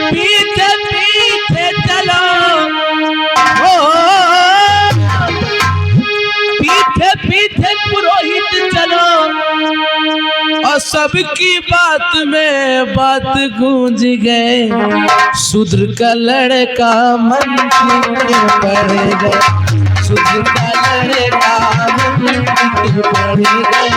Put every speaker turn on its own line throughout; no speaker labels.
पीछे पीछे चलो, पीछे पीछे पुरोहित चलो, और सबकी बात में बात गूंज गए, शूद्र का लड़का मंत्री पढ़ गए, शूद्र का लड़का मंत्री पढ़ गए।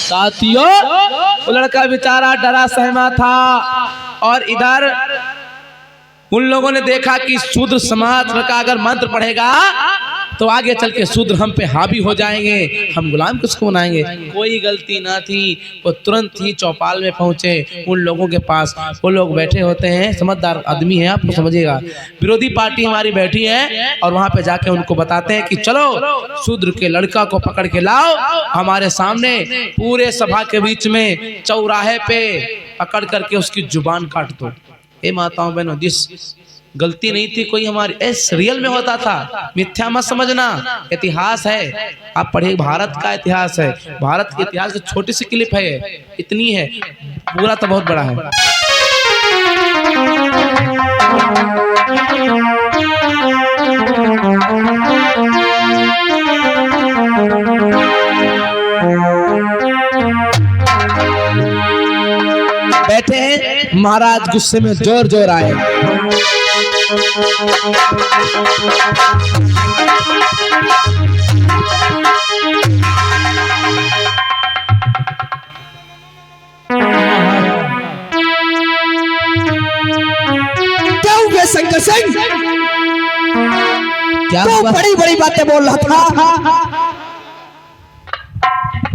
साथियों, वो लड़का बेचारा डरा सहमा था, और इधर उन लोगों ने देखा कि शूद्र समाज का अगर मंत्र पढ़ेगा तो आगे चल के शूद्र हम पे हावी हो जाएंगे, हम गुलाम किसको बनाएंगे। कोई गलती ना थी, वो तुरंत ही चौपाल में पहुंचे उन लोगों के पास। वो लोग बैठे होते हैं, समझदार आदमी है, आपको समझिएगा, विरोधी पार्टी हमारी बैठी है, और वहां पे जाके उनको बताते हैं कि चलो शूद्र के लड़का को पकड़ के लाओ हमारे सामने, पूरे सभा के बीच में चौराहे पे पकड़ करके उसकी जुबान काट दो। ए माताओं बहनों, जिस गलती नहीं थी कोई हमारी, ऐस रियल में होता था, मिथ्या मत समझना, इतिहास है, आप पढ़िए, भारत का इतिहास है, भारत के इतिहास की छोटी सी क्लिप है, इतनी है, पूरा तो बहुत बड़ा है। बैठे हैं महाराज, गुस्से में जोर जोर आए,
क्या हुआ शंकर सिंह?
क्या
तो बड़ी बड़ी बातें बोल रहा था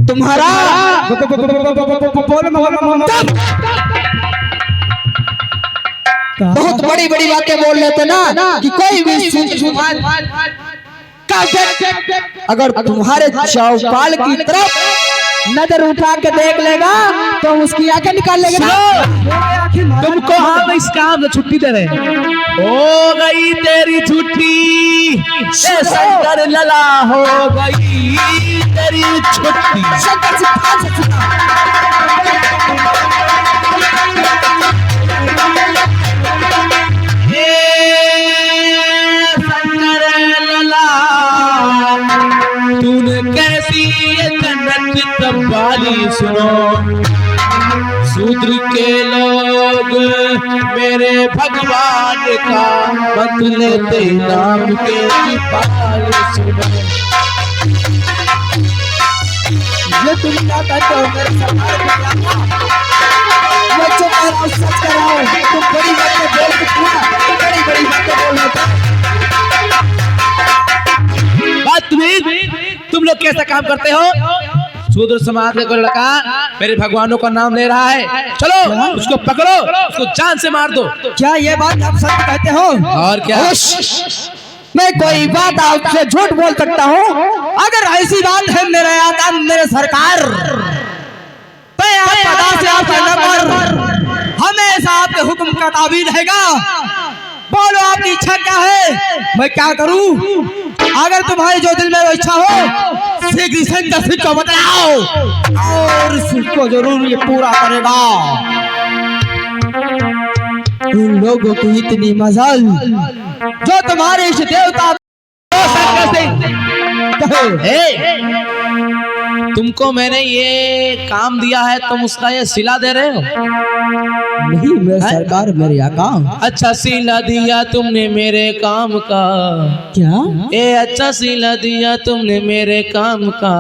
तुम्हारा। बहुत बड़ी बड़ी बातें बोल रहे थे ना कि कोई भी अगर तुम्हारे चौपाल की तरफ नजर उठा के देख लेगा तो उसकी आंखें निकाल लेगा।
तुमको हम इस काम से छुट्टी दे रहे हैं, हो गई तेरी छुट्टी, शंकर लला हो गई तेरी छुट्टी। तूने कैसी ये जन्नत कव्वाली सुनो, शूद्र के लोग मेरे भगवान का मत लेते नाम के कव्वाली सुनो।
ये तुम क्या कहते हो मेरे सच कराओ, तुम बड़ी बातें बोल बड़ी बड़ी बातें बोल रहे थे।
तुम लोग कैसा काम करते हो? शूद्र समाज का कोई लड़का मेरे भगवानों का नाम ले रहा है, चलो उसको पकड़ो, उसको जान से मार दो।
क्या ये बात आप सच कहते हो?
और क्या?
मैं कोई बात आपसे झूठ बोल सकता हूँ? अगर ऐसी बात है मेरे आका मेरे सरकार, तो आप हमेशा आपके हुक्म का ताबीज रहेगा। बोलो आपकी इच्छा क्या है, मैं क्या करूं? अगर तुम्हारी जो दिल में वो इच्छा हो शीघ्र शंकर सिंह को बताओ, और उसको जरूर ये पूरा करेगा। उन लोगों की इतनी मजाल जो तुम्हारे इस देवता शंकर सिंह,
तुमको मैंने ये काम दिया है, तुम उसका ये सिला दे रहे हो?
नहीं मेरे सरकार मेरे आका।
अच्छा सिला दिया तुमने मेरे काम का,
क्या?
अच्छा सिला दिया तुमने मेरे काम का,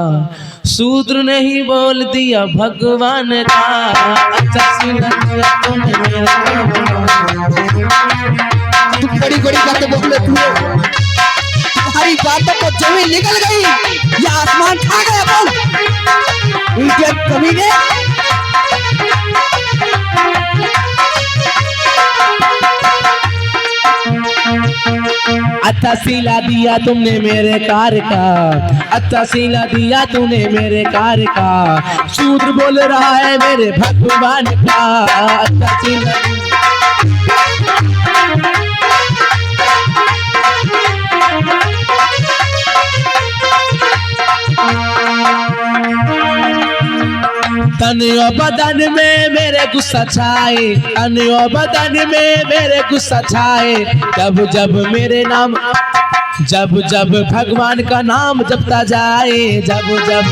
शूद्र नहीं बोल दिया भगवान का। अच्छा सिला दिया तुमने मेरे काम का।
तुम बड़ी बड़ी बातें बोल लेते हो, तुम्हारी बातों को जमीन निकल गई या आसमान खा गया। बोल इनके कमीने
अच्छा सिला दिया तुमने मेरे कार का, अच्छा सिला दिया तूने मेरे कार का, शूद्र बोल रहा है मेरे भगवान का। अच्छा सिला तन और बदन में मेरे गुस्सा छाए, तन और बदन में मेरे गुस्सा छाए, जब जब मेरे नाम, जब जब भगवान का नाम जपता जाए, जब जब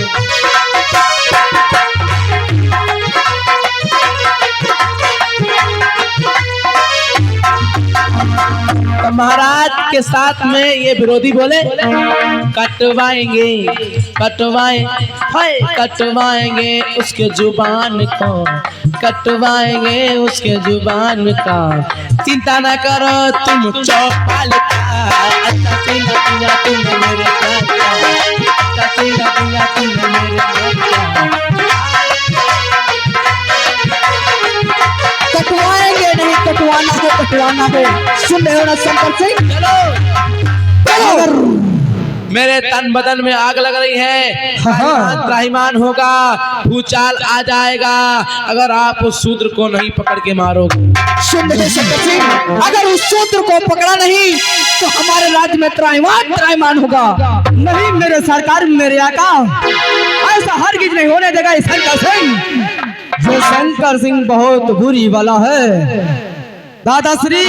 तो महाराज के साथ में ये विरोधी बोले कटवाएंगे, कटवाएं, हाय कटवाएंगे उसके जुबान को, कटवाएंगे उसके जुबान का, चिंता न करो तुम चौपाल का। अच्छा सिला दिया तुमने मेरे प्यार का, अच्छा सिला दिया तुमने मेरे प्यार का।
कटवाएंगे नहीं, कटवाना है, कटवाना है। सुन रहे हो ना शंकर सिंह?
चलो मेरे तन बदन में आग लग रही है, त्राहिमाम होगा, भूचाल आ जाएगा अगर आप उस शूद्र को नहीं पकड़ के मारोगे।
सुन रहे शंकर सिंह, अगर उस शूद्र को पकड़ा नहीं तो हमारे राज्य में त्राहिमाम होगा। नहीं मेरे सरकार, मेरे आका, ऐसा हरगिज नहीं होने देगा। शंकर सिंह, ये शंकर सिंह बहुत बुरी वाला है। दादाश्री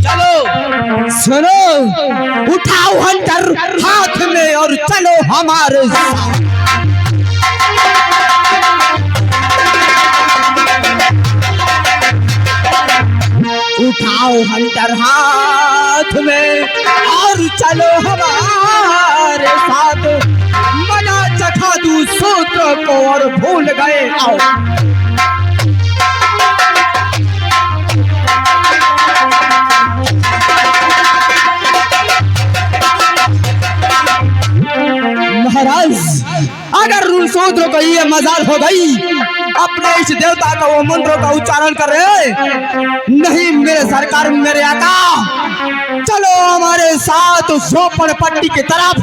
चलो
सुनो, उठाओ हंटर हाथ में और चलो हमारे साथ। उठाओ हंटर हाथ में और चलो हमारे साथ, मना चखा दूं सूत्र को और भूल गए आओ। महाराज अगर उन शूद्रों को ये मजाल हो गई, अपने इस देवता का वो मंत्रों का उच्चारण कर रहे, नहीं मेरे सरकार, मेरे आका, चलो हमारे साथ झोपड़ पट्टी की तरफ,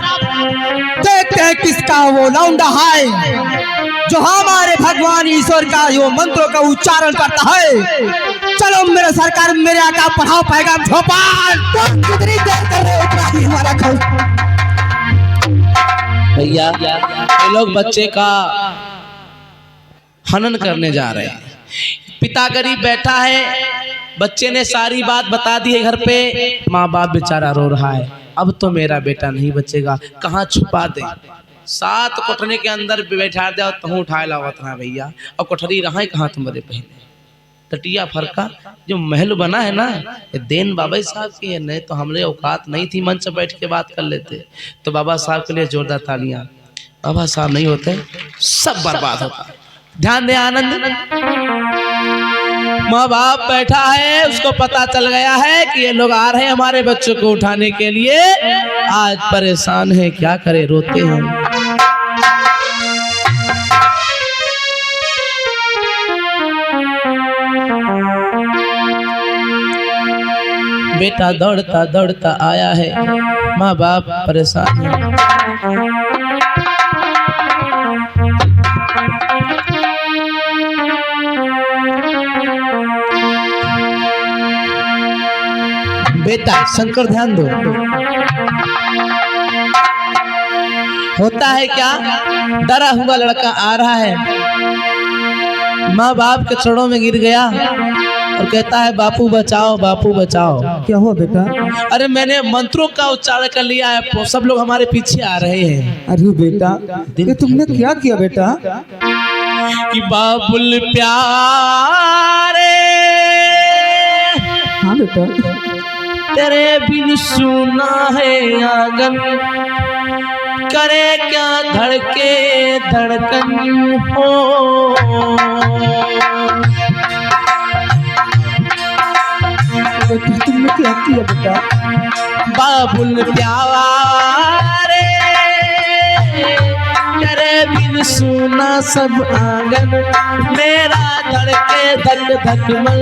देखते हैं किसका वो लौंडा है जो हमारे भगवान ईश्वर का यो मंत्रों का उच्चारण करता है। चलो मेरे सरकार, मेरे आका, पढ़ाओ पैगाम झोपड़। कितनी देर कर रहे हो हमारा घर?
भैया ये लोग बच्चे का हनन करने जा रहे हैं। पिता गरीब बैठा है, बच्चे ने सारी बात बता दी है घर पे, माँ बाप बेचारा रो रहा है, अब तो मेरा बेटा नहीं बचेगा, कहाँ छुपा दे। 7 कोठरी के अंदर बैठा दे और तहु उठाए लावत रहा भैया, और कोठरी रहा कहाँ तुम्हारे पहले टटिया फरका जो महल बना है ना, ये देन बाबा साहब की है, नहीं तो हमरे औकात नहीं थी मंच पर बैठ के बात कर लेते। तो बाबा साहब के लिए जोरदार तालियां। बाबा साहब नहीं होते सब बर्बाद होता। ध्यान दे आनंद, माँ बाप बैठा है, उसको पता चल गया है कि ये लोग आ रहे हैं हमारे बच्चों को उठाने के लिए, आज परेशान है, क्या करे, रोते हैं। बेटा दौड़ता दौड़ता आया है, माँ बाप परेशान है। बेटा शंकर ध्यान दो, होता है क्या, डरा हुआ लड़का आ रहा है, माँ बाप के चरणों में गिर गया और कहता है बापू बचाओ, बापू बचाओ।
क्या हुआ बेटा?
अरे मैंने मंत्रों का उच्चारण कर लिया है, सब लोग हमारे पीछे आ रहे हैं।
अरे बेटा ये तुमने क्या किया बेटा?
कि बाबुल प्यारे,
हाँ बेटा,
तेरे बिन सुना है आंगन, करे क्या धड़के धड़कन हो।
तुमने क्या किया बेटा?
बाबुल प्यारे, तेरे बिन सुना सब आंगन, मेरा धड़के धक धक मन।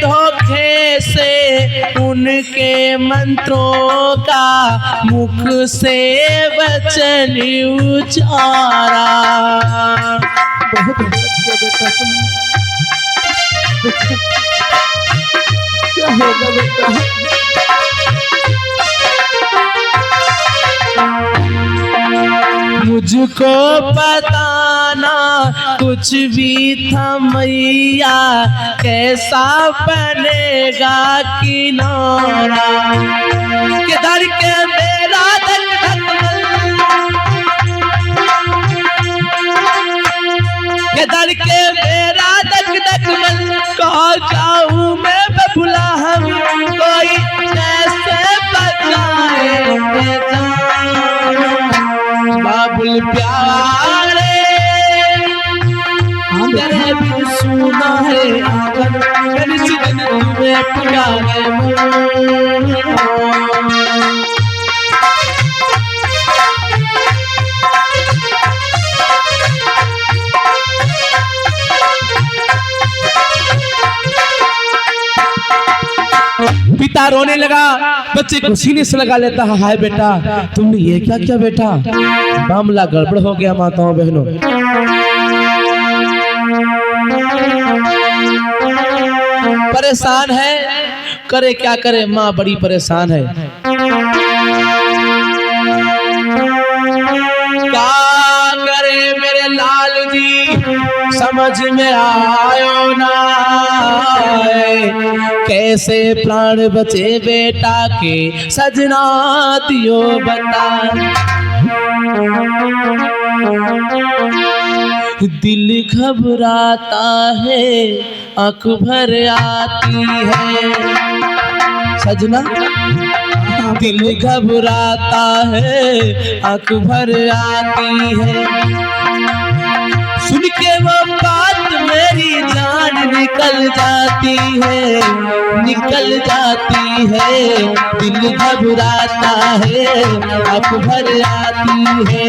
धोखे से उनके मंत्रों का मुख से वचन उचारा।
बहुत बेटा क्या होगा बेटा?
मुझको पता ना कुछ भी था मैया, कैसा बनेगा किनारा। किधर के मेरा धक धक किधर के मेरा धक धक मन, कहाँ जाऊँ मैं बबुला, हम कोई कैसे बताए बाबुल प्यारे, तेरे बिन सुना है आंगन, मैंने दिन तुम्हें पुकारे पिता रोने लगा, बच्चे को सीने से लगा लेता है। हाय बेटा, तुमने ये क्या किया बेटा? मामला गड़बड़ हो गया माताओं बहनों। परेशान है, करे क्या करे, माँ बड़ी परेशान है। क्या करे मेरे लाल जी, समझ में आयो ना, कैसे प्राण बचे बेटा के, सजना दियो बता। दिल घबराता है, आंख भर आती है, सजना दिल घबराता है, आंख भर आती है। सुन के वो बात मेरी जान निकल जाती है, निकल जाती है। दिल घबराता है, आंख भर आती है।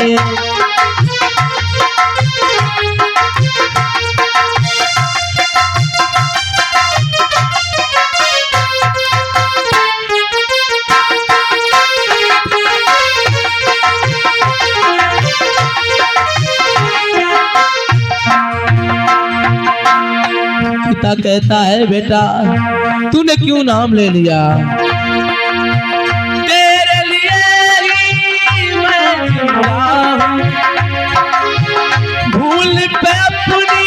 पिता कहता है बेटा, तूने क्यों नाम ले लिया? तेरे लिए ही मैं जिंदा हूं, भूल पे अपनी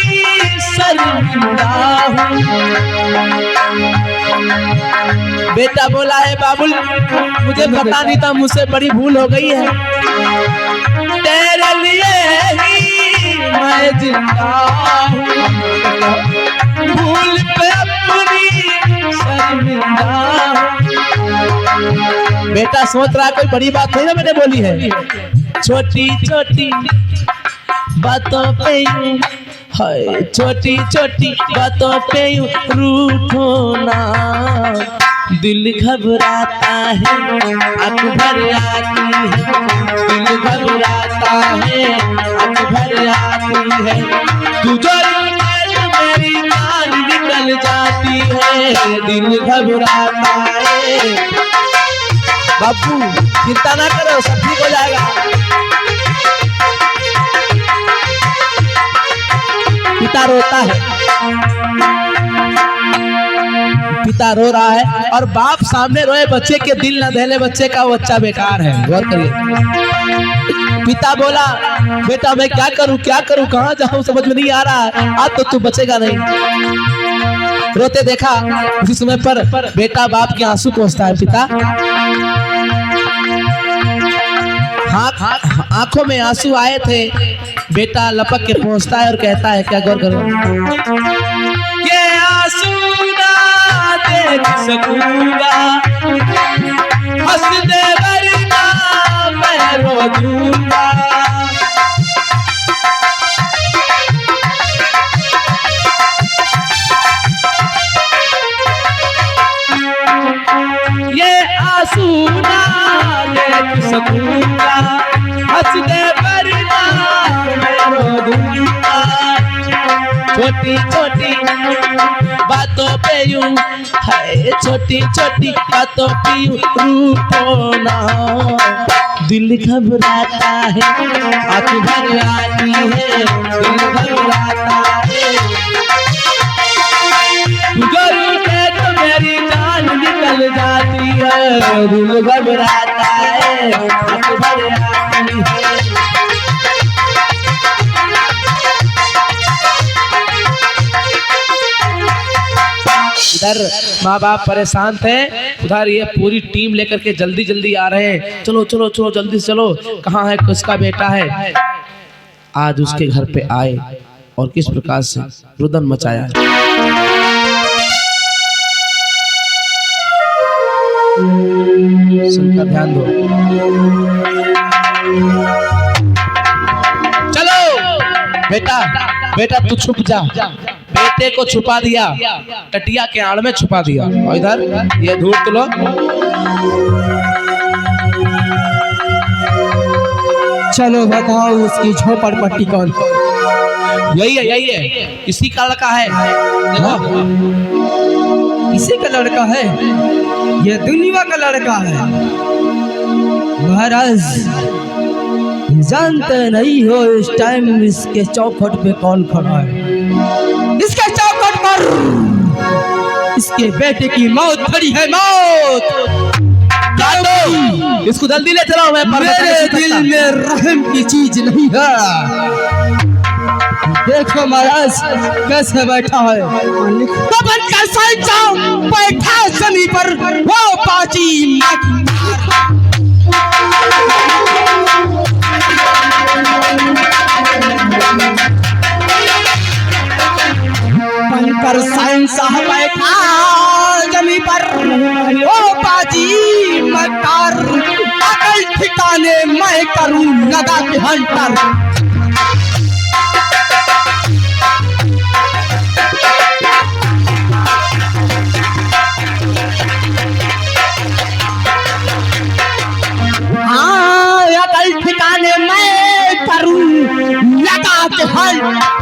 शर्मिंदा हूं। बेटा बोला है बाबुल, मुझे पता नहीं था, मुझसे बड़ी भूल हो गई है। तेरे लिए ही मैं जिंदा हूं, भूल पे अपनी शर्मिंदा हूं। बेटा सोच रहा कोई बड़ी बात नहीं ना मैंने बोली है, छोटी छोटी बातों पे यूं, हाय छोटी छोटी बातों पे यूं रूठो ना। दिल घबराता है, आंख भर आती है, दिल घबराता है, आंख भर आती है। तू जो मेरी जान निकल जाती है, दिल घबराता है। बाबू चिंता ना करो, सब ठीक हो जाएगा। पिता रोता है, पिता रो रहा है और बाप सामने रोए बच्चे के दिल न दहले बच्चे का, वो बच्चा बेकार है। गौर करिए। पिता बोला बेटा मैं क्या करूं कहां जाऊं, समझ में नहीं आ रहा है, आज तो तू बचेगा नहीं। रोते देखा, उसी समय पर बेटा बाप के आंसू पोंछता है। पिता आंखों में आंसू आए थे, बेटा लपक के पहुंचता है और कहता है, क्या गौर करो, ये आंसू ना देख सकूंगा, हंस दे वरना मैं रो दूंगा। ये आंसू ना देख सकूंगा, हंस दे वरना मैं रो दूंगा। छोटी छोटी बातों पे यूं है, छोटी छोटी बातों पे यूं रूठो ना। दिल घबराता है, आँख भर आती है, दिल घबराता है। गुजरते तो मेरी जान निकल जाती है, दिल घबराता है, आँख भर आती है। इधर माँ बाप परेशान थे, उधर ये पूरी टीम लेकर के जल्दी जल्दी आ रहे हैं। चलो चलो चलो जल्दी चलो, कहाँ है किसका बेटा है। आज उसके घर पे आए और किस प्रकार से रुदन मचाया। सुनकर ध्यान दो। चलो बेटा, बेटा तू छुप जा। बेटे को छुपा दिया, टटिया के आड़ में छुपा दिया। और इधर ये धूर्त लोग
चलो बताओ उसकी झोपड़पट्टी कौन?
यही है, यही है, इसी का लड़का है। देखो
इसी का लड़का है, ये दुनिया का लड़का है। महाराज जानते नहीं हो इस टाइम इसके चौखट पे कौन खड़ा है? इसके चौखट पर इसके बेटे की मौत खड़ी है, मौत।
इसको जल्दी ले चलो।
मेरे दिल में रहम की चीज नहीं है। देखो महाराज कैसे बैठा है, तो बनकर साइड जाओ, बैठा जमीन पर वो पाची बनकर साइन साहब बैठा जमीन पर वो पाची मकार, अकल ठिकाने मैं करूं लगा के हंटर। अकल ठिकाने मैं करूं लगा के हंटर।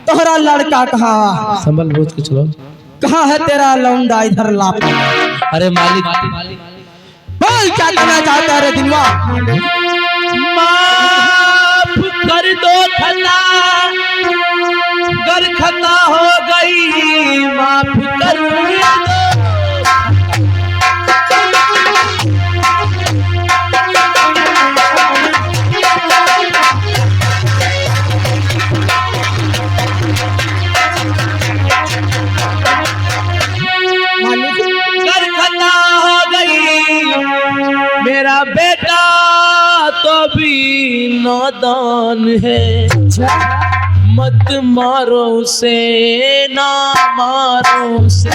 तोहरा लड़का कहाँ?
संभल बोझ के चलो।
कहाँ है तेरा लौंडा? इधर लाप।
अरे मालिक,
बोल क्या कहना चाहता है रे दिनवा?
माफ कर दो खता, गर खता हो गई, माफ कर दो। मेरा बेटा तो भी नादान है, मत मारो उसे, ना मारो उसे,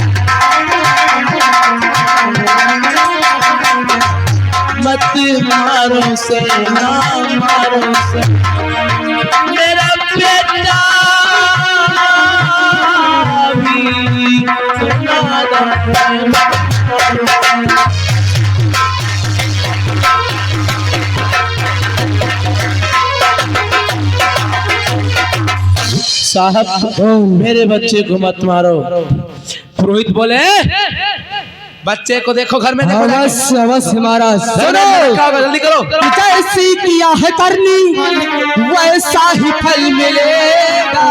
मत मारो उसे, ना मारो उसे। मेरा बेटा भी नादान है। साहब मेरे बच्चे को मत मारो। पुरोहित बोले बच्चे को देखो, घर में देखो।
अवश्य अवश्य महाराज।
जल्दी करो।
जैसी किया है करनी वैसा ही फल मिलेगा,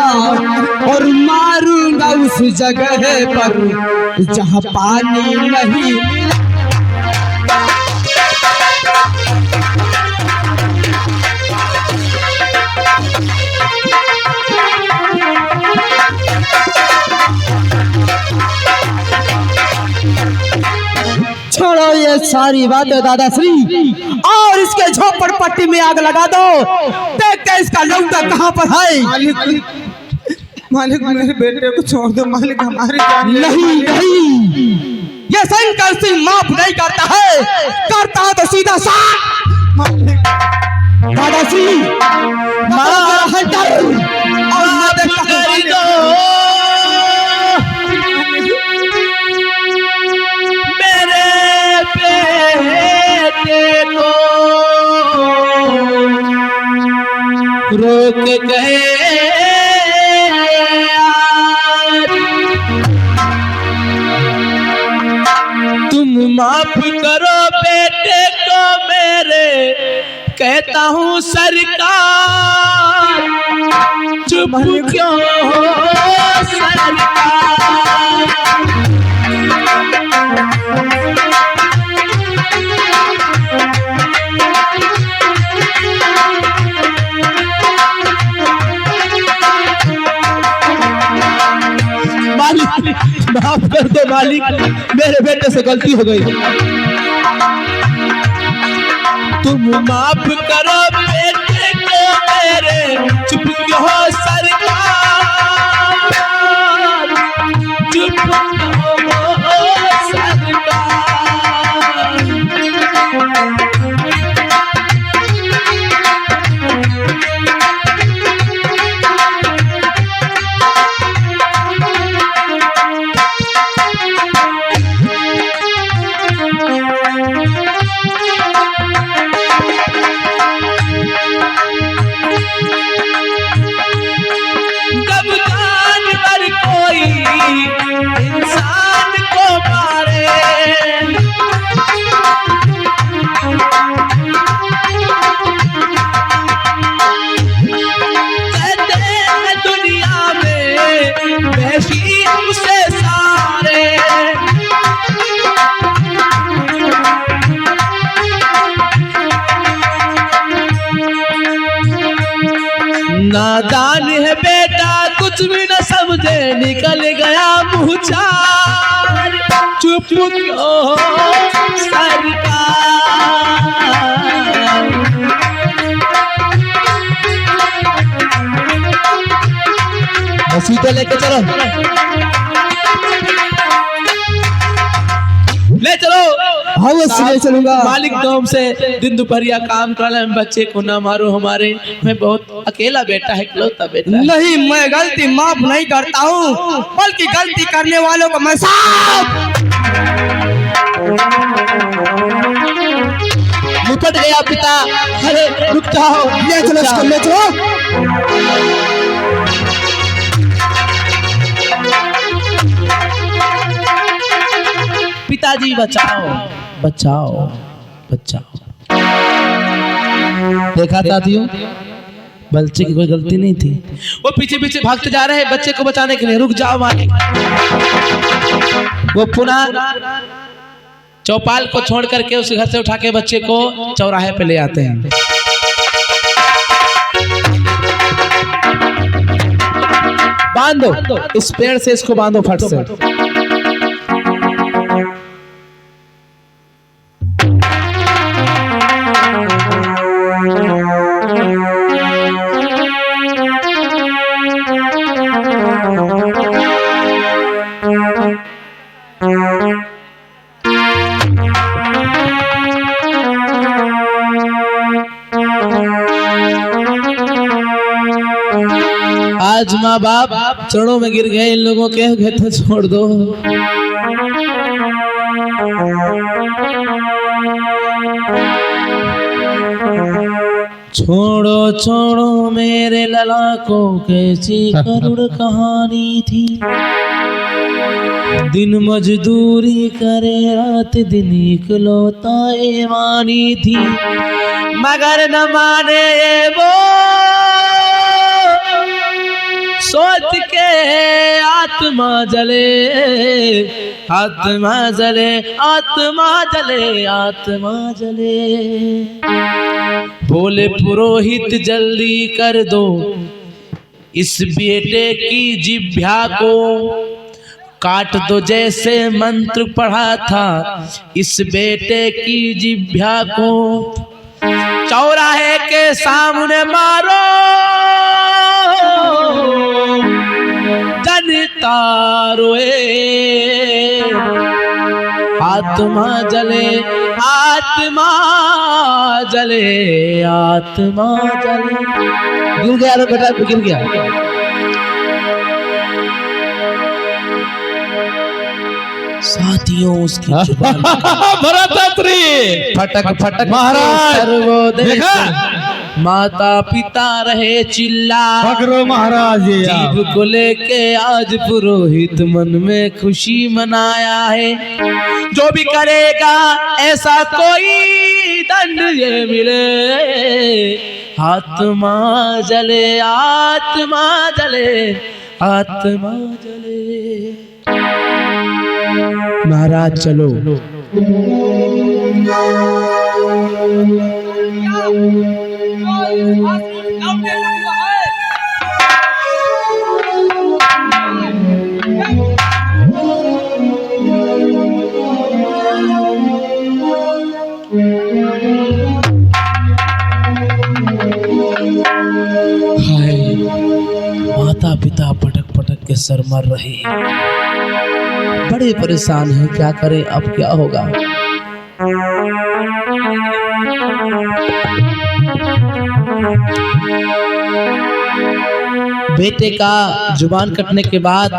और मारूंगा उस जगह पर जहाँ पानी नहीं मिला। छोड़ो ये सारी बातें दादाश्री, और इसके झोपड़पट्टी में आग लगा दो। देखते इसका लौंडा कहाँ पर है।
मालिक, मालिक मेरे बेटे को छोड़ दो मालिक, हमारी जान
नहीं नहीं, ये शंकर सिंह माफ नहीं करता है, करता है तो सीधा सा दादाश्री हंटर
मेरे लोग कहे तुम माफ करो बेटे को मेरे, कहता हूँ सरकार, चुप क्यों हो सरकार। मालिक माफ कर दो मालिक, मेरे बेटे से गलती हो गई। तुम माफ करो बेटे को मेरे, चुप क्यों हो सरकार, चुप क्यों हो सरकार। जब जानवर कोई इंसान को मारे, कहते हैं दुनिया में वैसी उसे सारे। नादान है बेटा कुछ भी न समझे, निकल गया मुँह चार, चुप क्यों हो सरकार। मसीह लेके चलो, ले चलो।
हाँ ले चलूंगा।
मालिक गांव से दिन दोपहरिया काम कर रहे हैं, बच्चे को ना मारो, हमारे मैं बहुत अकेला बेटा है, इकलौता बेटा है।
नहीं, मैं गलती माफ नहीं करता हूँ, बल्कि गलती करने वालों को मैं साफ
निपट गया पिता। अरे रुक जाओ,
ले चलो इसको, ले चलो।
पिताजी बचाओ बचाओ बचाओ। देखा साथियों, बच्चे की कोई गलती नहीं थी, वो पीछे पीछे भागते जा रहे हैं बच्चे को बचाने के लिए। रुक जाओ मालिक। वो पुनः चौपाल को छोड़ करके उस घर से उठा के बच्चे को चौराहे पे ले आते हैं। बांधो, इस पेड़ से इसको बांधो फट से। आज माँ बाप चरणों में गिर गए इन लोगों के, तो छोड़ दो। छोड़ो छोड़ो मेरे लला को, कैसी करुण कहानी थी। दिन मजदूरी करे रात दिन इकलौता ईमानी थी, मगर न माने वो सोच के आत्मा जले, आत्मा जले, आत्मा जले, आत्मा जले। बोले पुरोहित जल्दी कर दो इस बेटे की जिह्वा को, काट दो जैसे मंत्र पढ़ा था इस बेटे की जिह्वा को। चौराहे के सामने मारो जनता रोए, आत्मा जले, आत्मा जले, आत्मा जले। गिर गया रे बेटा, गिर गया। साथियों उसकी
भरतत्री
फटक फटक
महाराज
सर्वोदय
देखा
माता पिता रहे चिल्ला,
पकड़ो महाराज
जीव को लेके आज पुरोहित मन में खुशी मनाया है। जो भी करेगा ऐसा कोई दंड ये मिले, आत्मा जले आत्मा जले आत्मा जले। महाराज चलो। माता पिता पटक पटक के सर मर रहे, बड़े परेशान हैं, क्या करें अब क्या होगा। बेटे का जुबान कटने के बाद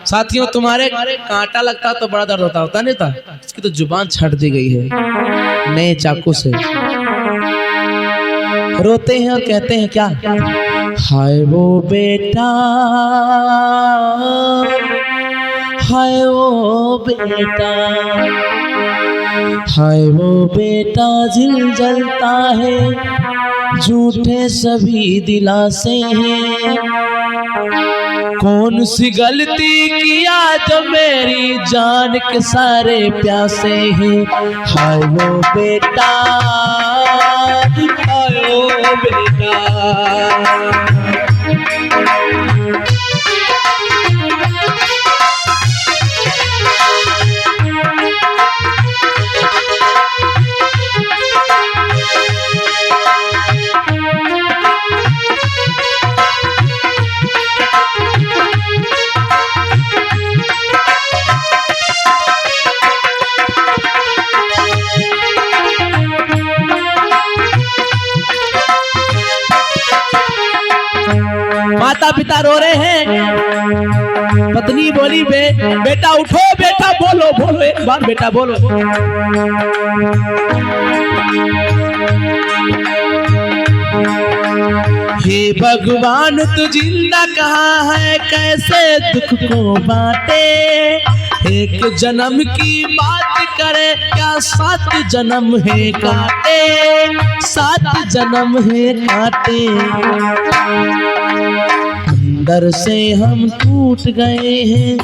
साथियों तुम्हारे कांटा लगता तो बड़ा दर्द होता नहीं था, इसकी तो जुबान छट दी गई है नए चाकू से। रोते हैं और कहते हैं क्या, हाय वो बेटा हाय वो बेटा, हाय वो बेटा दिल जलता है, झूठे सभी दिलासे हैं। कौन सी गलती किया जो मेरी जान के सारे प्यासे हैं। हाय वो बेटा हाय वो बेटा। माता पिता रो रहे हैं, पत्नी बोली बेटा उठो, बेटा बोलो बोलो, एक बार बेटा बोलो। हे भगवान तू जिंदा कहाँ है, कैसे दुख को बांटे। एक जन्म की बात करे क्या 7 जन्म है काटे, 7 जन्म है काटे। अंदर से हम टूट गए हैं,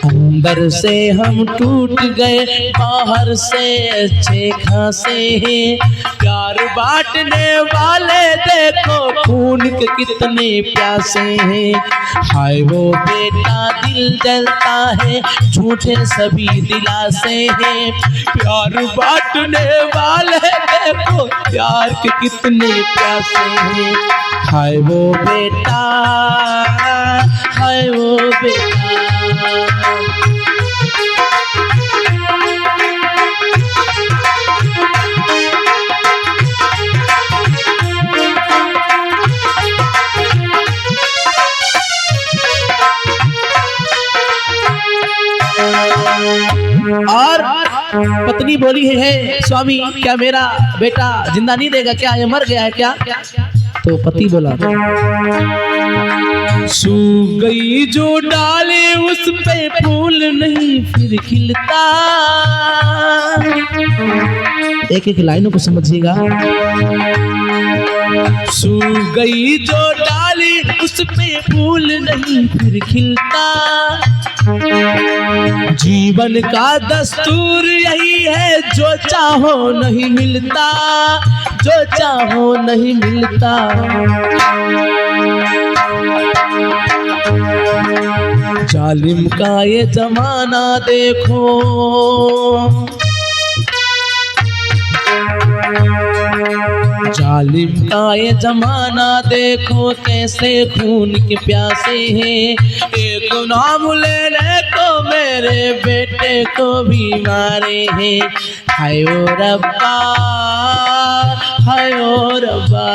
अंदर से हम टूट गए, बाहर से अच्छे खासे हैं। प्यार बांटने वाले देखो खून के कितने प्यासे हैं। हाय वो बेटा दिल जलता है, झूठे सभी दिलासे हैं। प्यार बांटने वाले देखो प्यार के कितने प्यासे हैं। हाय वो बेटा हाय वो बेटा। और पत्नी बोली है स्वामी क्या मेरा बेटा जिंदा नहीं देगा क्या, ये मर गया है क्या। तो पति बोला सूख गई जो डाले उस पे फूल नहीं फिर खिलता। एक एक लाइनों को समझिएगा। सूख गई जो डाली उस पे फूल नहीं फिर खिलता। जीवन का दस्तूर यही है, जो चाहो नहीं मिलता, जो चाहो नहीं मिलता। जालिम का ये जमाना देखो, जालिम का ये जमाना देखो, कैसे खून के प्यासे हैं। एक नाम लेने को मेरे बेटे को भी मारे हैं। हाय ओ रब्बा हाय ओ रब्बा।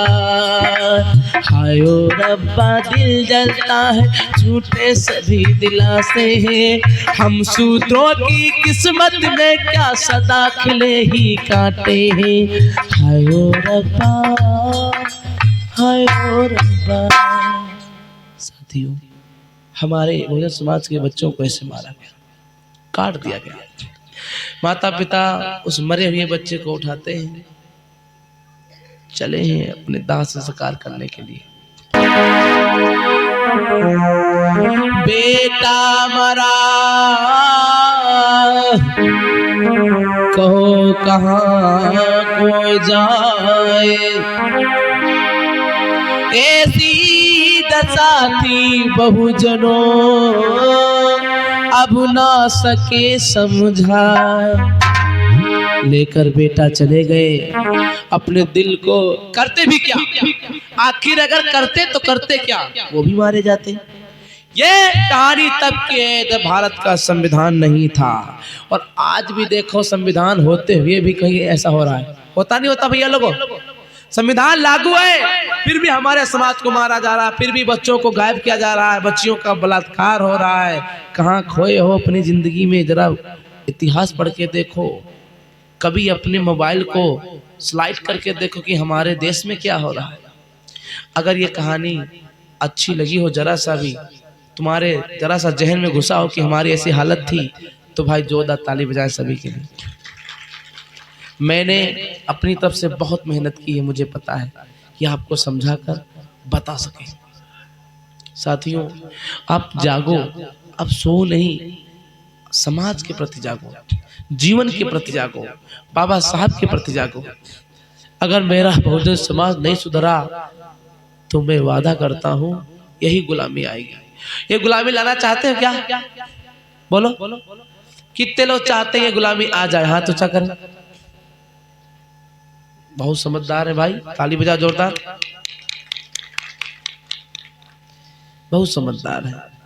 हाय ओ रब्बा दिल जलता है, झूठे सभी दिलासे हैं, हम सूत्रों की किस्मत में क्या सदा खिले ही काटे हैं। हाय ओ रब्बा, हाय ओ रब्बा। साथियों, हमारे बहुजन समाज के बच्चों को ऐसे मारा गया, काट दिया गया। माता पिता उस मरे हुए बच्चे को उठाते हैं, चले हैं अपने दाह संस्कार करने के लिए। बेटा मरा कहो कहाँ को जाए, ऐसी दशा थी बहुजनों अब ना सके समझाए। लेकर बेटा चले गए अपने दिल को, करते भी क्या, आखिर अगर करते तो करते क्या, वो भी मारे जाते। ये कहानी तब की है जब भारत का संविधान नहीं था, और आज भी देखो संविधान होते हुए भी कहीं ऐसा हो रहा है। होता नहीं होता भैया लोगों, संविधान लागू है फिर भी हमारे समाज को मारा जा रहा है, फिर भी बच्चों को गायब किया जा रहा है, बच्चियों का बलात्कार हो रहा है। कहाँ खोए हो अपनी जिंदगी में, जरा इतिहास पढ़ के देखो, कभी अपने मोबाइल को स्लाइड करके देखो कि हमारे देश में क्या हो रहा है। अगर ये कहानी अच्छी लगी हो, जरा सा भी तुम्हारे जरा सा जहन में घुसा हो कि हमारी ऐसी हालत थी, तो भाई जोरदार ताली बजाएं सभी के लिए। मैंने अपनी तरफ से बहुत मेहनत की है, मुझे पता है कि आपको समझा कर बता सके। साथियों, आप जागो, आप सो नहीं, समाज के प्रति जागो, जीवन के प्रति जागो, बाबा साहब के प्रति जागो। अगर मेरा बहुजन समाज नहीं सुधरा तो मैं वादा करता हूँ यही गुलामी आएगी। ये गुलामी लाना चाहते हो क्या? बोलो, कितने लोग चाहते हैं ये गुलामी आ जाए? हाथ ऊंचा करें। बहुत समझदार है भाई, ताली बजा जोरदार, बहुत समझदार है।